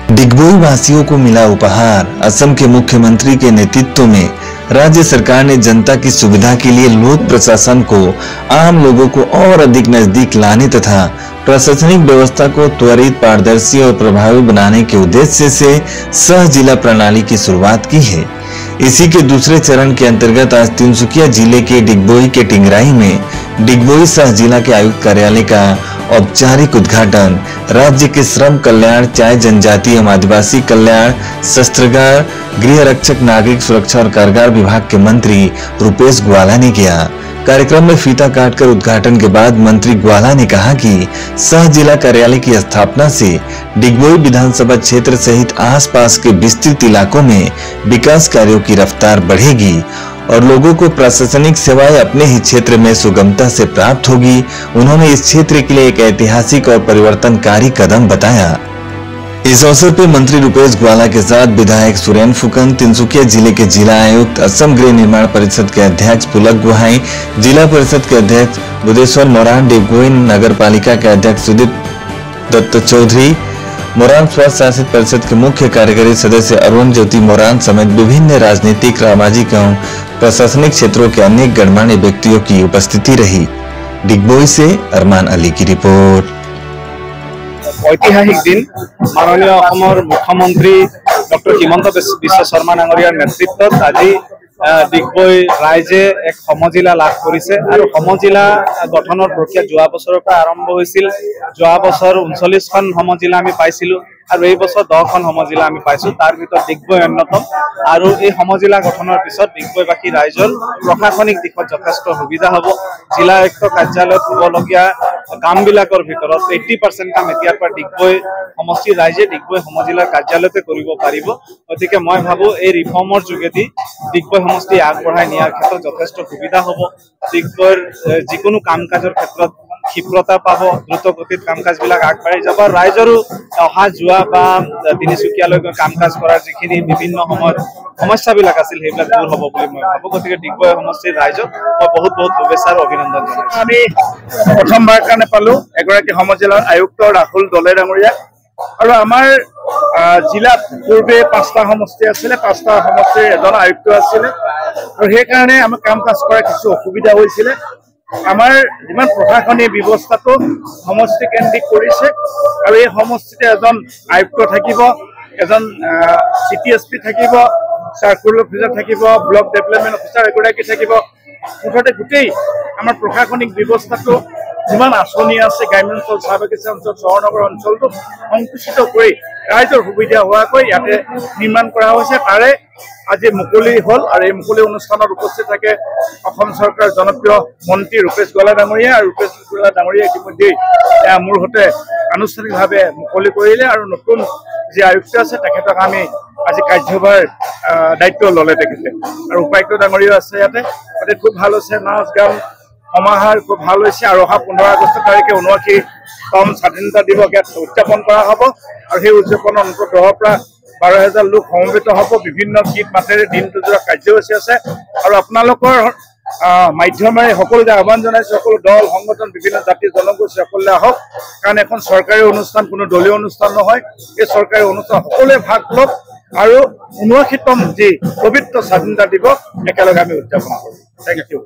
डिगबोई वासियों को मिला उपहार। असम के मुख्यमंत्री के नेतृत्व में राज्य सरकार ने जनता की सुविधा के लिए लोक प्रशासन को आम लोगों को और अधिक नजदीक लाने तथा प्रशासनिक व्यवस्था को त्वरित, पारदर्शी और प्रभावी बनाने के उद्देश्य से सह जिला प्रणाली की शुरुआत की है। इसी के दूसरे चरण के अंतर्गत आज तिनसुकिया जिले के डिगबोई के टिंगराई में डिगबोई सह जिला के आयुक्त कार्यालय का औपचारिक उद्घाटन राज्य के श्रम कल्याण, चाय जनजाति एवं आदिवासी कल्याण, शस्त्रागार, गृह रक्षक, नागरिक सुरक्षा और कारागार विभाग के मंत्री रुपेश ग्वाला ने किया। कार्यक्रम में फीता काटकर उद्घाटन के बाद मंत्री ग्वाला ने कहा कि सह जिला कार्यालय की स्थापना से डिगबोई विधानसभा क्षेत्र सहित आसपास के विस्तृत इलाकों में विकास कार्यों की रफ्तार बढ़ेगी और लोगों को प्रशासनिक सेवाएं अपने ही क्षेत्र में सुगमता से प्राप्त होगी। उन्होंने इस क्षेत्र के लिए एक ऐतिहासिक और परिवर्तनकारी कदम बताया। इस अवसर पर मंत्री रुपेश ग्वाला के साथ विधायक सुरेन फुकन, तिनसुकिया जिले के जिला आयुक्त, असम गृह निर्माण परिषद के अध्यक्ष पुलक गुहाई, जिला परिषद के अध्यक्ष बुद्धेश्वर मोरान, डिगबोई नगर पालिका के अध्यक्ष सुदीप दत्त चौधरी, मोरान स्वास्थ्य शासित परिषद के मुख्य कार्यकारी सदस्य अरुण ज्योति मोरान समेत विभिन्न राजनीतिक, सामाजिक एवं प्रशासनिक क्षेत्रों के अनेक गणमान्य व्यक्तियों की उपस्थिति रही। डिगबोई से अरमान अली की रिपोर्ट। ऐतिहासिक दिन माननीय मुख्यमंत्री डॉक्टर हिमंत बिश्व शर्मा डांगरियार नेतृत्व आज डिगबोई राइजे एक समजिला लाभ करिছে আৰু समजिला गठনৰ प्रक्रिया যোৱা বছৰৰ পৰা আৰম্ভ হৈছিল। যোৱা বছৰ 39খন সমজিলা আমি পাইছিলো আৰু এই বছৰ 10খন সমজিলা আমি পাইছো। তাৰ ভিতৰত ডিগবৈ অন্যতম আৰু এই সমজিলা গঠনৰ পিছত ডিগবৈবাসী ৰাইজৰ প্ৰশাসনিক দিশত যথেষ্ট সুবিধা হ'ব। জিলা আয়ুক্ত কাৰ্যালয়ত হ'বলগীয়া কামবিলাকৰ ভিতৰত 80% কাম এতিয়াৰ পৰা ডিগবৈ সমষ্টি ৰাইজে ডিগবৈ সমজিলাৰ কাৰ্যালয়তে কৰিব পাৰিব। গতিকে মই ভাবো এই ৰিফৰ্মৰ যোগেদি ডিগবৈ সমষ্টি আগবঢ়াই নিয়াৰ ক্ষেত্ৰত যথেষ্ট সুবিধা হ'ব। ডিগবৈৰ যিকোনো কাম কাজৰ ক্ষেত্ৰত ক্ষিপ্ৰতা পাব, দ্ৰুত গতিত কাম কাজবিলাক আগবাঢ়ি যাব। ৰাইজৰো অহা যোৱা বা তিনিচুকীয়ালৈকে কাম কাজ কৰাৰ যিখিনি বিভিন্ন সময়ত সমস্যাবিলাক আছিল সেইবিলাক দূৰ হ'ব বুলি মই ভাবো। গতিকে ডিগবৈ সমষ্টিৰ ৰাইজক মই বহুত বহুত শুভেচ্ছা আৰু অভিনন্দন জনাইছো। আমি প্ৰথমবাৰ কাৰণে পালো এগৰাকী সমজিলাৰ আয়ুক্ত ৰাহুল দলে ডাঙৰীয়া আৰু আমাৰ জিলাত পূৰ্বে 5টা সমষ্টি আছিলে, 5টা সমষ্টিৰ এজন আয়ুক্ত আছিলে আৰু সেইকাৰণে আমাৰ কাম কাজ কৰা কিছু অসুবিধা হৈছিলে। আমাৰ যিমান প্ৰশাসনিক ব্যৱস্থাটো সমষ্টি কেন্দ্ৰিক কৰিছে আৰু এই সমষ্টিতে এজন আয়ুক্ত থাকিব, এজন CTSP থাকিব, চাৰ্কুলাৰ অফিচাৰ থাকিব, ব্লক ডেভেলপমেণ্ট অফিচাৰ এগৰাকী থাকিব। মুঠতে গোটেই আমাৰ প্ৰশাসনিক ব্যৱস্থাটো যিমান আঁচনি আছে গ্ৰাম্যাঞ্চল, চাহ বাগিচা অঞ্চল, চহৰ নগৰ অঞ্চলটো সংকুচিত কৰি ৰাইজৰ সুবিধা হোৱাকৈ ইয়াতে নিৰ্মাণ কৰা হৈছে। তাৰে আজি মুকলি হ'ল আৰু এই মুকলি অনুষ্ঠানত উপস্থিত থাকে অসম চৰকাৰৰ জনপ্ৰিয় মন্ত্ৰী ৰূপেশ গোৱালা ডাঙৰীয়া আৰু ৰূপেশ গোৱালা ডাঙৰীয়া ইতিমধ্যেই মোৰ হতে আনুষ্ঠানিকভাৱে মুকলি কৰিলে আৰু নতুন যি আয়ুক্ত আছে তেখেতক আমি আজি কাৰ্যভাৰ দায়িত্ব ল'লে তেখেতে আৰু উপায়ুক্ত ডাঙৰীয়া আছে ইয়াতে। গতিকে খুব ভাল হৈছে, নাচ গান সমাহাৰ খুব ভাল হৈছে আৰু অহা 15 আগষ্ট তাৰিখে 79তম স্বাধীনতা দিৱস ইয়াত উদযাপন কৰা হ'ব আৰু সেই উদযাপনৰ অন্তত 10ৰ পৰা 12,000 লোক সমবেত হ'ব। বিভিন্ন গীত মাতেৰে দিনটো জোৰা কাৰ্যসূচী আছে আৰু আপোনালোকৰ মাধ্যমেৰে সকলোকে আহ্বান জনাইছো, সকলো দল সংগঠন, বিভিন্ন জাতি জনগোষ্ঠী সকলোৱে আহক, কাৰণ এখন চৰকাৰী অনুষ্ঠান, কোনো দলীয় অনুষ্ঠান নহয়। এই চৰকাৰী অনুষ্ঠান সকলোৱে ভাগ লওক আৰু 79তম যি পবিত্ৰ স্বাধীনতা দিৱস একেলগে আমি উদযাপন কৰোঁ। Thank U.